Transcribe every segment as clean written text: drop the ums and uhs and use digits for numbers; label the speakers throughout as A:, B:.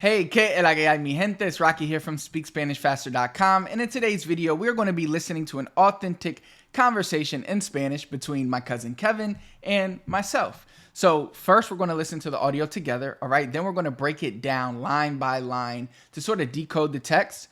A: Hey, ¿qué es la que hay, mi gente? It's Rocky here from SpeakSpanishFaster.com, and in today's video, we're going to be listening to an authentic conversation in Spanish between my cousin Kevin and myself. So first, we're going to listen to the audio together, all right? Then we're going to break it down line by line to sort of decode the text.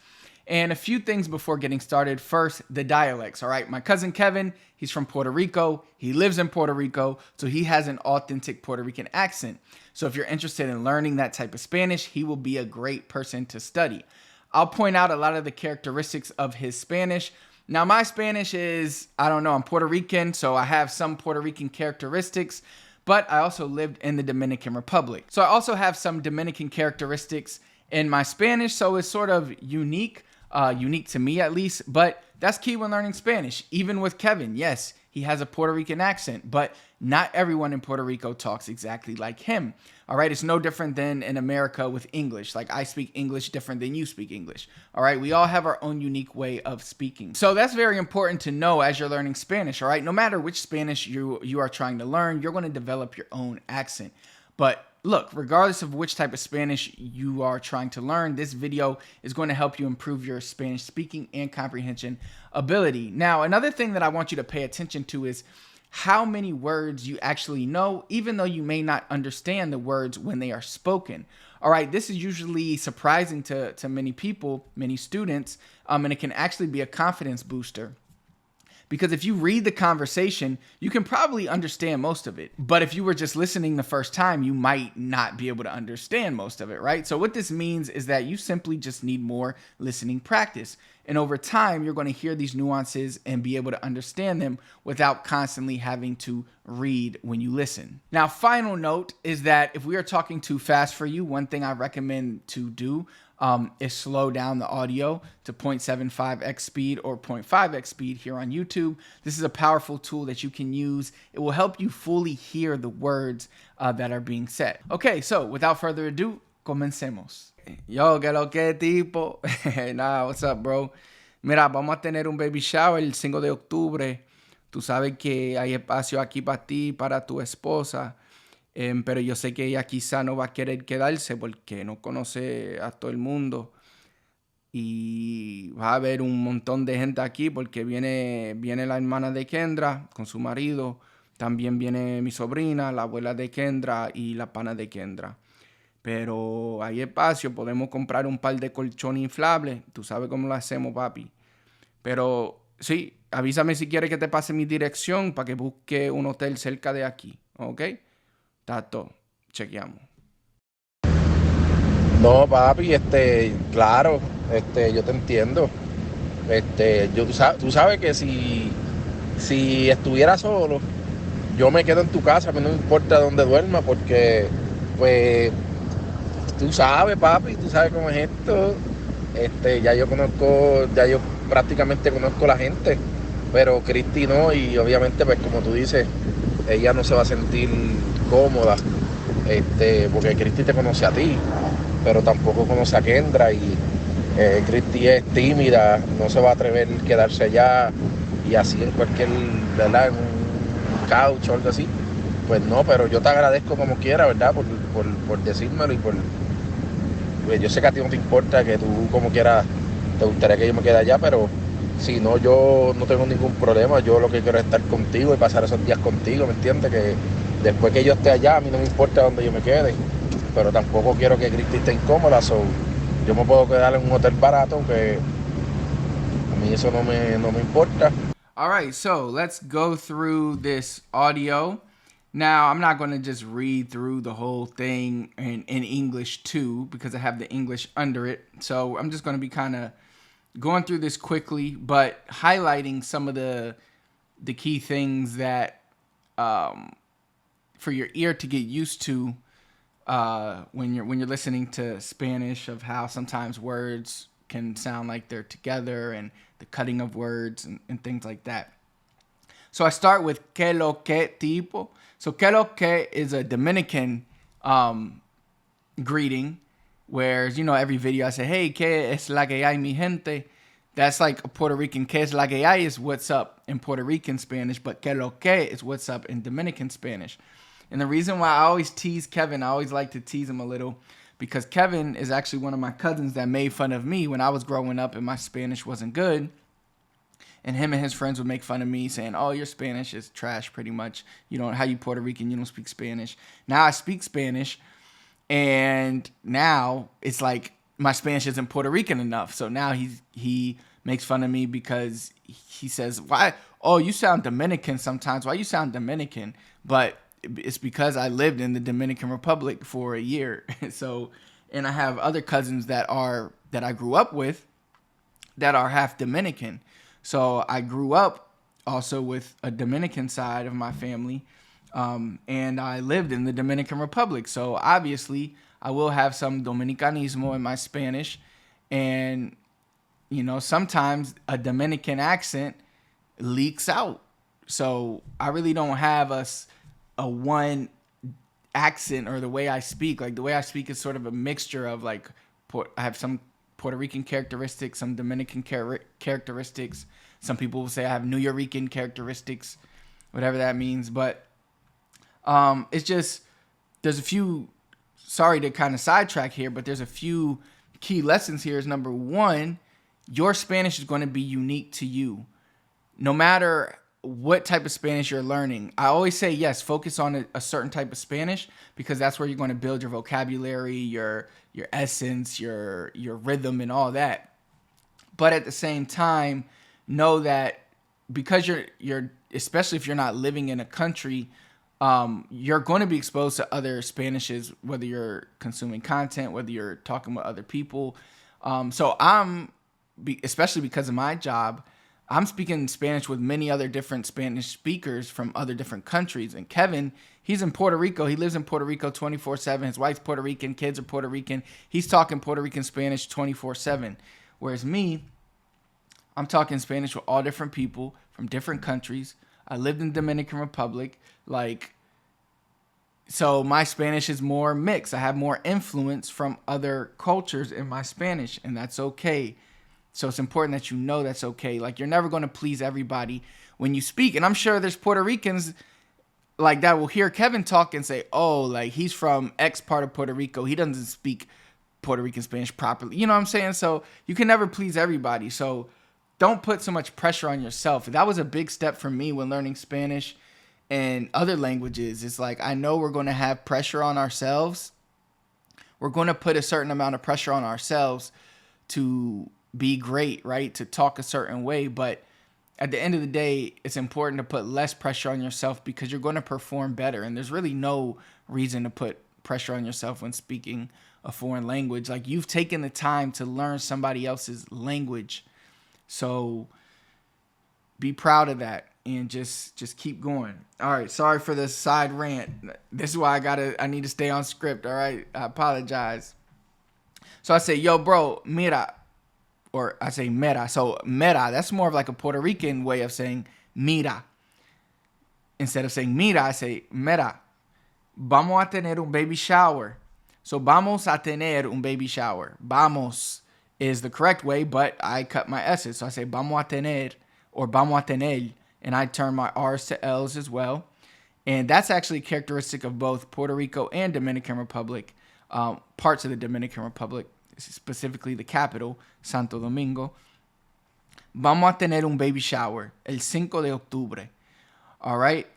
A: And a few things before getting started. First, the dialects, all right? My cousin Kevin, he's from Puerto Rico. He lives in Puerto Rico, so he has an authentic Puerto Rican accent. So if you're interested in learning that type of Spanish, he will be a great person to study. I'll point out a lot of the characteristics of his Spanish. Now, my Spanish is, I'm Puerto Rican, so I have some Puerto Rican characteristics, but I also lived in the Dominican Republic. So I also have some Dominican characteristics in my Spanish, so it's sort of unique to me at least, but that's key when learning Spanish. Even with Kevin, yes, he has a Puerto Rican accent, but not everyone in Puerto Rico talks exactly like him. All right, it's no different than in America with English. Like I speak English different than you speak English. All right, we all have our own unique way of speaking. So that's very important to know as you're learning Spanish. All right, no matter which Spanish you are trying to learn, you're going to develop your own accent. But look, regardless of which type of Spanish you are trying to learn, this video is going to help you improve your Spanish speaking and comprehension ability. Now, another thing that I want you to pay attention to is how many words you actually know, even though you may not understand the words when they are spoken. All right, this is usually surprising to many people, many students, and it can actually be a confidence booster. Because if you read the conversation, you can probably understand most of it. But if you were just listening the first time, you might not be able to understand most of it, right? So what this means is that you simply just need more listening practice. And over time, you're going to hear these nuances and be able to understand them without constantly having to read when you listen. Now, final note is that if we are talking too fast for you, one thing I recommend to do is slow down the audio to 0.75x speed or 0.5x speed here on YouTube. This is a powerful tool that you can use. It will help you fully hear the words that are being said. Okay, so without further ado, comencemos. Yo, que lo que tipo. Nah, what's up, bro? Mira, vamos a tener un baby shower el 5 de octubre. Tú sabes que hay espacio aquí para ti, para tu esposa. Pero yo sé que ella quizá no va a querer quedarse porque no conoce a todo el mundo. Y va a haber un montón de gente aquí porque viene la hermana de Kendra con su marido. También viene mi sobrina, la abuela de Kendra y la pana de Kendra. Pero hay espacio, podemos comprar un par de colchones inflables. Tú sabes cómo lo hacemos, papi. Pero sí, avísame si quieres que te pase mi dirección para que busque un hotel cerca de aquí, ¿ok? Tato, chequeamos.
B: No, papi, claro, yo te entiendo. Tú sabes que si estuviera solo, yo me quedo en tu casa, que no me importa dónde duerma, porque, pues, tú sabes, papi, tú sabes cómo es esto. Ya yo prácticamente conozco a la gente, pero Cristi no, y obviamente, pues, como tú dices, ella no se va a sentir cómoda, porque Cristi te conoce a ti, pero tampoco conoce a Kendra, y Cristi es tímida, no se va a atrever a quedarse allá y así en cualquier, ¿verdad? En un couch o algo así. Pues no, pero yo te agradezco como quiera, ¿verdad? Por decírmelo y pues yo sé que a ti no te importa, que tú como quieras te gustaría que yo me quede allá, pero si no, yo no tengo ningún problema. Yo lo que quiero es estar contigo y pasar esos días contigo, ¿me entiendes? Que después que yo esté allá, a mí no me importa dónde yo me quede, pero tampoco quiero que Cristi esté incómoda, yo me puedo quedar en un hotel barato, que a mí eso no me importa.
A: All right, so let's go through this audio. Now, I'm not going to just read through the whole thing in English too, because I have the English under it. So I'm just going to be kind of going through this quickly, but highlighting some of the key things that for your ear to get used to when you're listening to Spanish, of how sometimes words can sound like they're together and the cutting of words and things like that. So I start with que lo que tipo. So que lo que is a Dominican greeting, whereas, every video I say, hey, que es la que hay, mi gente. That's like a Puerto Rican. Que es la que hay is what's up in Puerto Rican Spanish, but que lo que is what's up in Dominican Spanish. And the reason why I always tease Kevin, I always like to tease him a little, because Kevin is actually one of my cousins that made fun of me when I was growing up and my Spanish wasn't good. And him and his friends would make fun of me saying, oh, your Spanish is trash pretty much. You don't, how you Puerto Rican, you don't speak Spanish. Now I speak Spanish, and now it's like my Spanish isn't Puerto Rican enough. So now he makes fun of me because he says, why? Oh, you sound Dominican sometimes. Why you sound Dominican? But it's because I lived in the Dominican Republic for a year. So, and I have other cousins that I grew up with that are half Dominican. So I grew up also with a Dominican side of my family, and I lived in the Dominican Republic. So obviously I will have some Dominicanismo in my Spanish, and sometimes a Dominican accent leaks out. So I really don't have a one accent or the way I speak. Like the way I speak is sort of a mixture of like I have some Puerto Rican characteristics, some Dominican characteristics. Some people will say I have New Yorican characteristics, whatever that means. But it's just, there's a few, sorry to kind of sidetrack here, but there's a few key lessons here. Is number one, your Spanish is going to be unique to you. No matter what type of Spanish you're learning, I always say, yes, focus on a certain type of Spanish, because that's where you're going to build your vocabulary, your essence, your rhythm, and all that. But at the same time, know that because you're especially if you're not living in a country, you're going to be exposed to other Spanishes, whether you're consuming content, whether you're talking with other people. So especially because of my job, I'm speaking Spanish with many other different Spanish speakers from other different countries. And Kevin, he's in Puerto Rico. He lives in Puerto Rico 24/7. His wife's Puerto Rican, kids are Puerto Rican. He's talking Puerto Rican Spanish 24/7. Whereas me, I'm talking Spanish with all different people from different countries. I lived in Dominican Republic. So my Spanish is more mixed. I have more influence from other cultures in my Spanish, and that's okay. So it's important that you know that's okay. Like, you're never going to please everybody when you speak. And I'm sure there's Puerto Ricans like that will hear Kevin talk and say, oh, like he's from X part of Puerto Rico. He doesn't speak Puerto Rican Spanish properly. You know what I'm saying? So you can never please everybody. So don't put so much pressure on yourself. That was a big step for me when learning Spanish and other languages. It's like, I know we're going to have pressure on ourselves. We're going to put a certain amount of pressure on ourselves to be great, right? To talk a certain way. But at the end of the day, it's important to put less pressure on yourself because you're going to perform better. And there's really no reason to put pressure on yourself when speaking a foreign language. Like, you've taken the time to learn somebody else's language. So be proud of that and just keep going. All right. Sorry for this side rant. This is why I need to stay on script. All right. I apologize. So I say, yo, bro, mira. Or I say mera. So mera, that's more of like a Puerto Rican way of saying mira. Instead of saying mira, I say mera. Vamos a tener un baby shower. So vamos a tener un baby shower. Vamos is the correct way, but I cut my S's. So I say vamos a tener or vamos a tener. And I turn my R's to L's as well. And that's actually a characteristic of both Puerto Rico and Dominican Republic. Parts of the Dominican Republic, specifically the capital, Santo Domingo. Vamos a tener un baby shower el 5 de octubre. All right.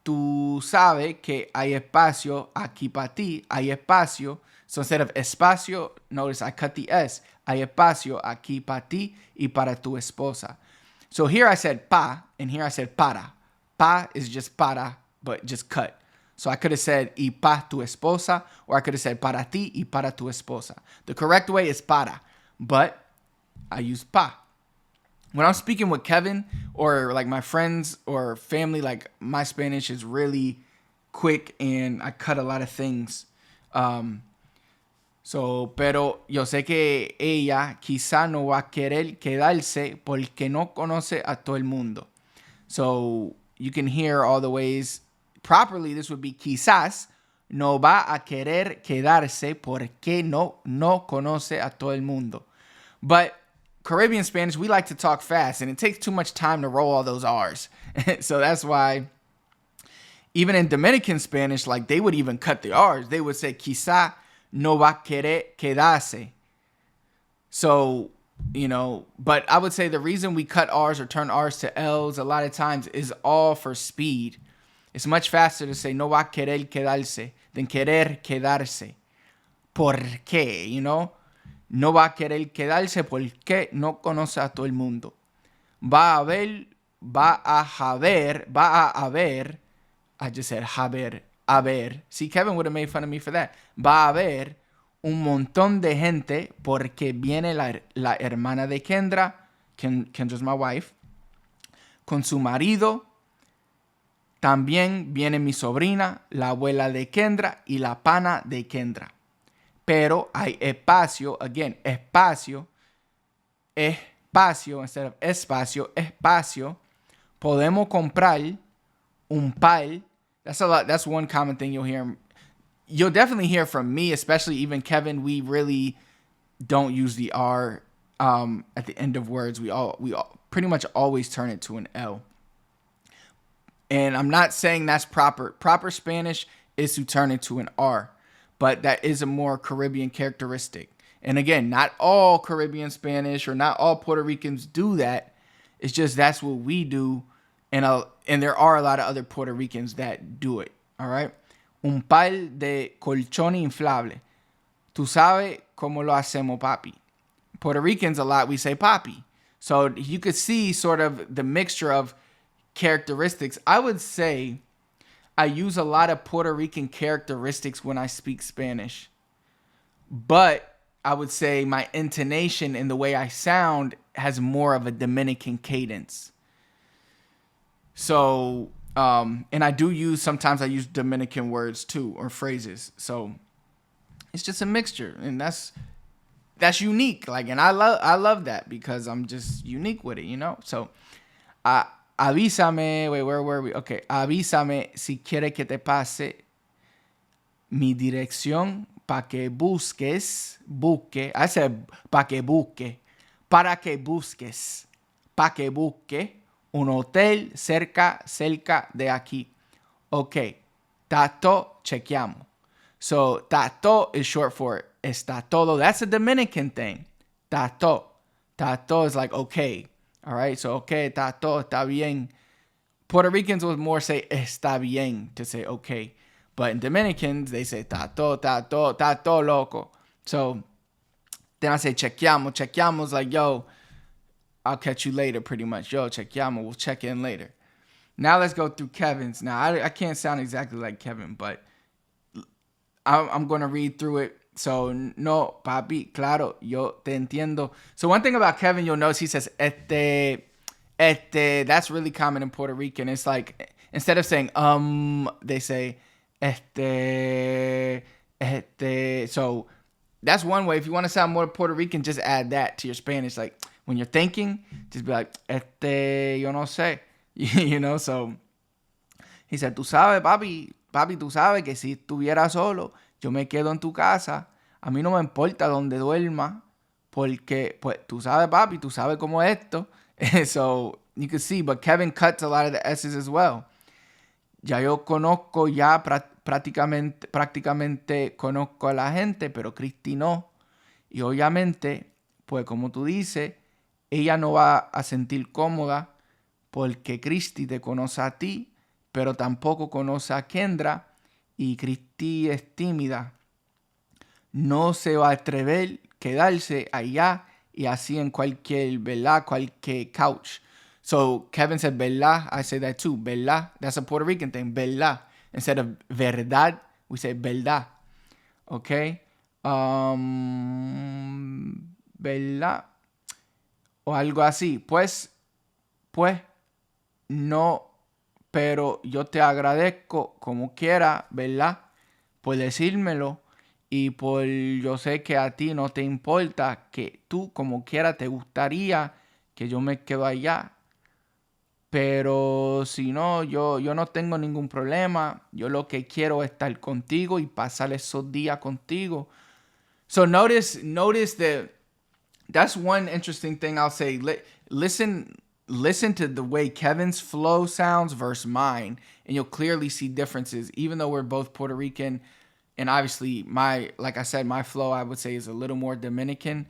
A: Tú sabes que hay espacio aquí para ti. Hay espacio. So instead of espacio, notice I cut the S. Hay espacio aquí para ti y para tu esposa. So here I said pa, and here I said para. Pa is just para, but just cut. So I could have said y pa tu esposa, or I could have said para ti y para tu esposa. The correct way is para, but I use pa. When I'm speaking with Kevin or like my friends or family, like my Spanish is really quick and I cut a lot of things. Pero yo sé que ella quizá no va a querer quedarse porque no conoce a todo el mundo. So you can hear all the ways. Properly, this would be quizás no va a querer quedarse porque no conoce a todo el mundo. But Caribbean Spanish, we like to talk fast, and it takes too much time to roll all those R's. So that's why even in Dominican Spanish, like they would even cut the R's. They would say, quizá no va a querer quedarse. So, but I would say the reason we cut R's or turn R's to L's a lot of times is all for speed. It's much faster to say no va a querer quedarse than querer quedarse. ¿Por qué? No va a querer quedarse porque no conoce a todo el mundo. Va a haber, I just said haber. See, Kevin would have made fun of me for that. Va a haber un montón de gente porque viene la hermana de Kendra, Kendra's my wife, con su marido. También viene mi sobrina, la abuela de Kendra y la pana de Kendra. Pero hay espacio, again, espacio, instead of espacio. Podemos comprar un par. That's one common thing you'll hear. You'll definitely hear from me, especially even Kevin. We really don't use the R at the end of words. We all pretty much always turn it to an L. And I'm not saying that's proper. Proper Spanish is to turn it to an R, but that is a more Caribbean characteristic. And again, not all Caribbean Spanish or not all Puerto Ricans do that. It's just that's what we do. And there are a lot of other Puerto Ricans that do it. All right. Un par de colchones inflables. Tú sabes cómo lo hacemos, papi. Puerto Ricans, a lot, we say papi. So you could see sort of the mixture of characteristics. I would say I use a lot of Puerto Rican characteristics when I speak Spanish. But I would say my intonation and the way I sound has more of a Dominican cadence. So, and I do use, sometimes I use Dominican words too, or phrases. So it's just a mixture, and that's unique. Like, and I love that because I'm just unique with it, So, avísame, wait, where were we? Okay, avísame si quiere que te pase mi dirección para que busque. I said para que busque un hotel cerca de aquí. Okay, tato, chequeamos. So, tato is short for está todo. That's a Dominican thing. Tato. Tato is like okay. All right, so okay, tato, está bien. Puerto Ricans would more say está bien to say okay. But in Dominicans, they say tato, loco. So, then I say chequeamos. Chequeamos like, yo, I'll catch you later, pretty much. Yo, chequeamos. We'll check in later. Now let's go through Kevin's. Now, I can't sound exactly like Kevin, but I'm going to read through it. So, no, papi, claro, yo te entiendo. So, one thing about Kevin, you'll notice he says, that's really common in Puerto Rican. It's like, instead of saying, they say, So, that's one way. If you want to sound more Puerto Rican, just add that to your Spanish. Like, when you're thinking, just be like, yo no sé. So he said, tú sabes, papi, tú sabes que si estuviera solo, yo me quedo en tu casa. A mí no me importa donde duerma, porque, pues, tú sabes, papi, tú sabes cómo es esto. So you can see, but Kevin cuts a lot of the S's as well. Ya yo conozco, prácticamente conozco a la gente, pero Cristi no. Y obviamente, pues como tú dices, ella no va a sentir cómoda porque Cristi te conoce a ti, pero tampoco conoce a Kendra y Cristi es tímida. No se va a atrever a quedarse allá y así en cualquier couch. So Kevin said, ¿verdad? I say that too, ¿verdad? That's a Puerto Rican thing, ¿verdad? Instead of verdad, we say ¿verdad? Okay? ¿Verdad? O algo así. Pues, no, pero yo te agradezco como quiera, ¿verdad? Por decírmelo y por yo sé que a ti no te importa, que tú como quiera te gustaría que yo me quedo allá. Pero si no, yo no tengo ningún problema. Yo lo que quiero es estar contigo y pasar esos días contigo. So notice that that's one interesting thing I'll say. Listen listen to the way Kevin's flow sounds versus mine, and you'll clearly see differences, even though we're both Puerto Rican. And obviously, like I said, my flow, I would say, is a little more Dominican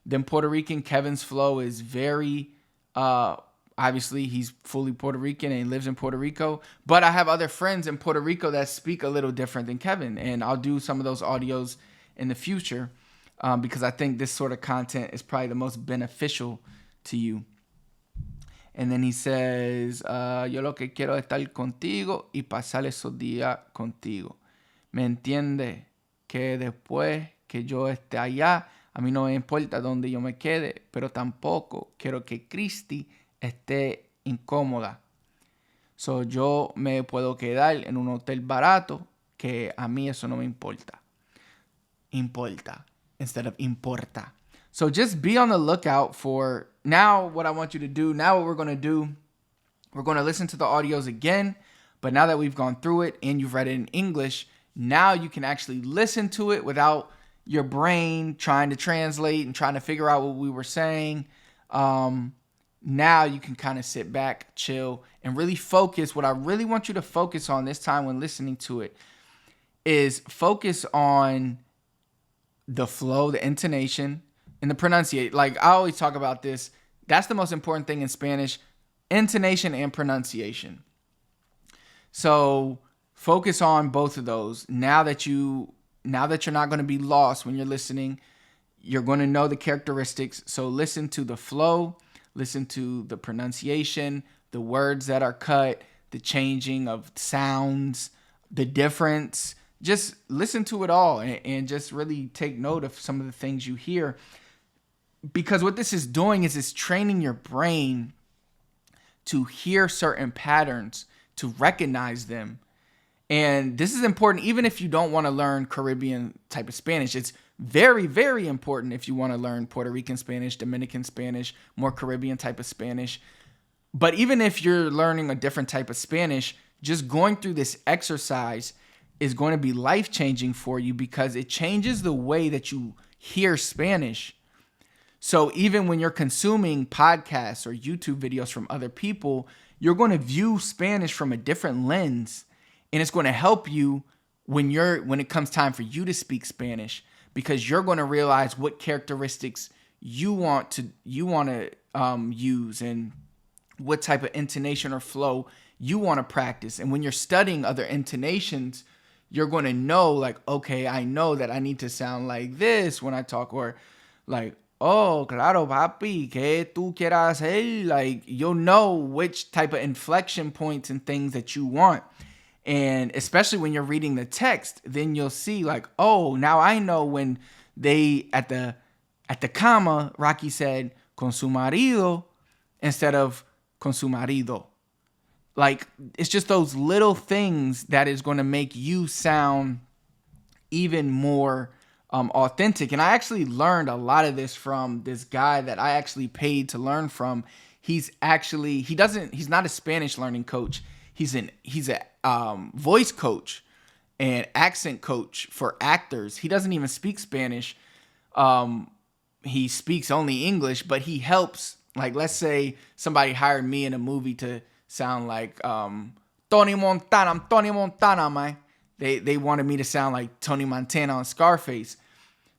A: than Puerto Rican. Kevin's flow is very, obviously, he's fully Puerto Rican and he lives in Puerto Rico. But I have other friends in Puerto Rico that speak a little different than Kevin. And I'll do some of those audios in the future because I think this sort of content is probably the most beneficial to you. And then he says, yo lo que quiero es estar contigo y pasar esos días contigo. ¿Me entiende? Que después que yo esté allá, a mí no me importa dónde yo me quede, pero tampoco quiero que Cristi esté incómoda. So, yo me puedo quedar en un hotel barato, que a mí eso no me importa. Importa instead of importa. So just be on the lookout for, now what I want you to do, now what we're going to do, we're going to listen to the audios again, but now that we've gone through it and you've read it in English, now you can actually listen to it without your brain trying to translate and trying to figure out what we were saying. Now you can kind of sit back, chill, and really focus. What I really want you to focus on this time when listening to it is focus on the flow, the intonation, and the pronunciation. Like I always talk about this. That's the most important thing in Spanish, intonation and pronunciation. So focus on both of those. Now that you're not going to be lost when you're listening, you're going to know the characteristics. So listen to the flow, listen to the pronunciation, the words that are cut, the changing of sounds, the difference. Just listen to it all and just really take note of some of the things you hear. Because what this is doing is it's training your brain to hear certain patterns, to recognize them. And this is important even if you don't want to learn Caribbean type of Spanish. It's very, very important if you want to learn Puerto Rican Spanish, Dominican Spanish, more Caribbean type of Spanish. But even if you're learning a different type of Spanish, just going through this exercise is going to be life-changing for you because it changes the way that you hear Spanish. So even when you're consuming podcasts or YouTube videos from other people, you're going to view Spanish from a different lens. And it's going to help you when it comes time for you to speak Spanish, because you're going to realize what characteristics you want to use and what type of intonation or flow you want to practice. And when you're studying other intonations, you're going to know, like, okay, I know that I need to sound like this when I talk, or like, oh, claro, papi, ¿qué tú quieras hacer? Like, you'll know which type of inflection points and things that you want. And especially when you're reading the text, then you'll see like, oh, now I know when they, at the comma, Rocky said con su marido instead of con su marido. Like, it's just those little things that is going to make you sound even more authentic. And I actually learned a lot of this from this guy that I actually paid to learn from. He's not a Spanish learning coach. He's a voice coach and accent coach for actors. He doesn't even speak Spanish. He speaks only English, but he helps. Like, let's say somebody hired me in a movie to sound like Tony Montana. I'm Tony Montana, man. They wanted me to sound like Tony Montana on Scarface.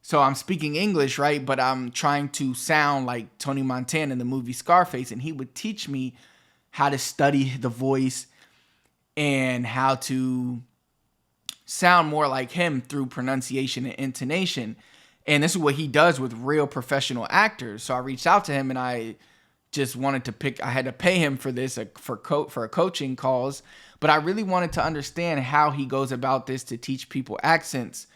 A: So I'm speaking English, right? But I'm trying to sound like Tony Montana in the movie Scarface. And he would teach me how to study the voice and how to sound more like him through pronunciation and intonation. And this is what he does with real professional actors. So I reached out to him and I just wanted to I had to pay him for this, for a coaching calls. But I really wanted to understand how he goes about this to teach people accents,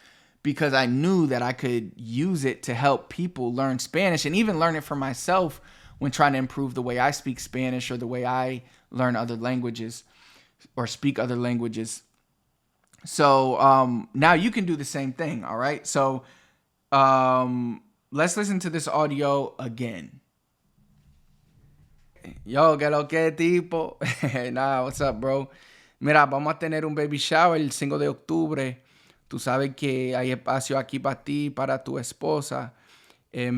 A: because I knew that I could use it to help people learn Spanish and even learn it for myself when trying to improve the way I speak Spanish or the way I learn other languages or speak other languages. So now you can do the same thing, all right? So let's listen to this audio again. Yo, que lo que tipo. Nah, what's up, bro? Mira, vamos a tener un baby shower el 5 de octubre. Tú sabes que hay espacio aquí para ti, para tu esposa.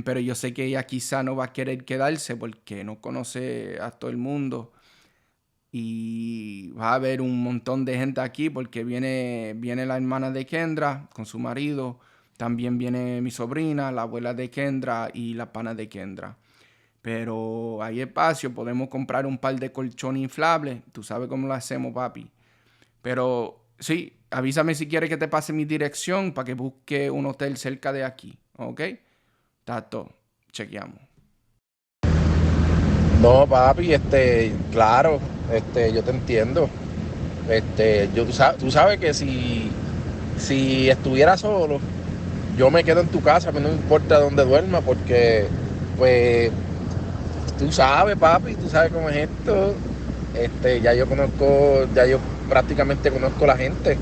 A: pero yo sé que ella quizá no va a querer quedarse porque no conoce a todo el mundo. Y va a haber un montón de gente aquí porque viene la hermana de Kendra con su marido. También viene mi sobrina, la abuela de Kendra y la pana de Kendra. Pero hay espacio, podemos comprar un par de colchones inflables. Tú sabes cómo lo hacemos, papi. Pero sí, avísame si quieres que te pase mi dirección para que busque un hotel cerca de aquí. ¿Ok? Tato, chequeamos.
B: No, papi, claro, yo te entiendo. Tú sabes que si estuviera solo, yo me quedo en tu casa, a mí no me importa dónde duerma, porque, pues, tú sabes, papi, tú sabes cómo es esto. Ya yo prácticamente conozco la gente,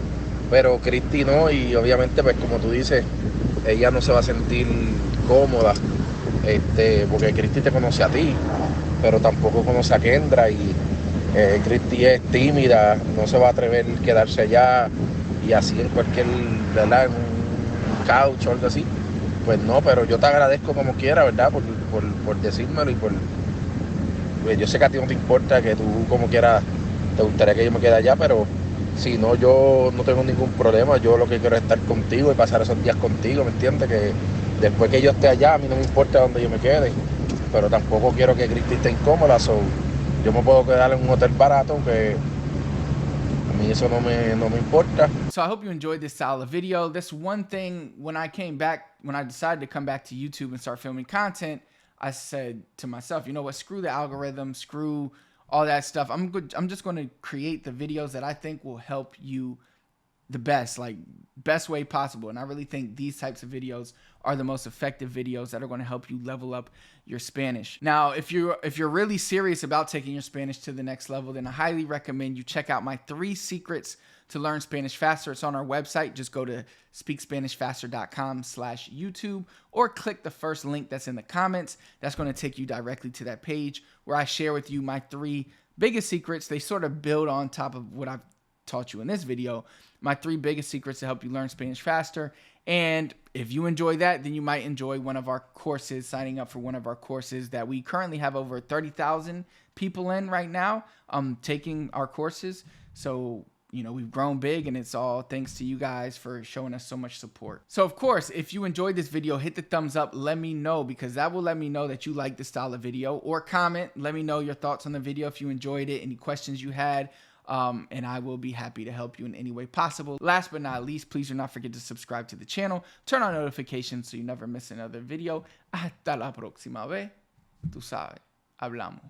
B: pero Cristi no, y obviamente, pues, como tú dices, ella no se va a sentir cómoda, porque Cristi te conoce a ti, pero tampoco conoce a Kendra, y Cristi es tímida, no se va a atrever a quedarse allá y así en cualquier, ¿verdad? En un couch o algo así. Pues no, pero yo te agradezco como quiera, ¿verdad? Por decírmelo y pues yo sé que a ti no te importa, que tú como quieras, te gustaría que yo me quede allá, pero si no, yo no tengo ningún problema. Yo lo que quiero es estar contigo y pasar esos días contigo, ¿me entiendes? Que después que yo esté allá, a mí no me importa dónde yo me quede, pero tampoco quiero que Cristi esté incómoda, yo me puedo quedar en un hotel barato, que a mí eso no me importa.
A: So I hope you enjoyed this style of video. This one thing, when I decided to come back to YouTube and start filming content, I said to myself, you know what, screw the algorithm, screw all that stuff. I'm just going to create the videos that I think will help you the best way possible. And I really think these types of videos are the most effective videos that are going to help you level up your Spanish. Now, if you're really serious about taking your Spanish to the next level, then I highly recommend you check out my 3 secrets to learn Spanish faster. It's on our website. Just go to speakspanishfaster.com/YouTube or click the first link that's in the comments. That's going to take you directly to that page where I share with you my 3 biggest secrets. They sort of build on top of what I've taught you in this video, my 3 biggest secrets to help you learn Spanish faster. And if you enjoy that, then you might enjoy one of our courses, signing up for one of our courses that we currently have over 30,000 people in right now, taking our courses. So, you know, we've grown big, and it's all thanks to you guys for showing us so much support. So of course, if you enjoyed this video, hit the thumbs up, let me know, because that will let me know that you like this style of video, or comment, let me know your thoughts on the video if you enjoyed it, any questions you had. And I will be happy to help you in any way possible. Last but not least, please do not forget to subscribe to the channel. Turn on notifications so you never miss another video. Hasta la próxima vez. Tú sabes. Hablamos.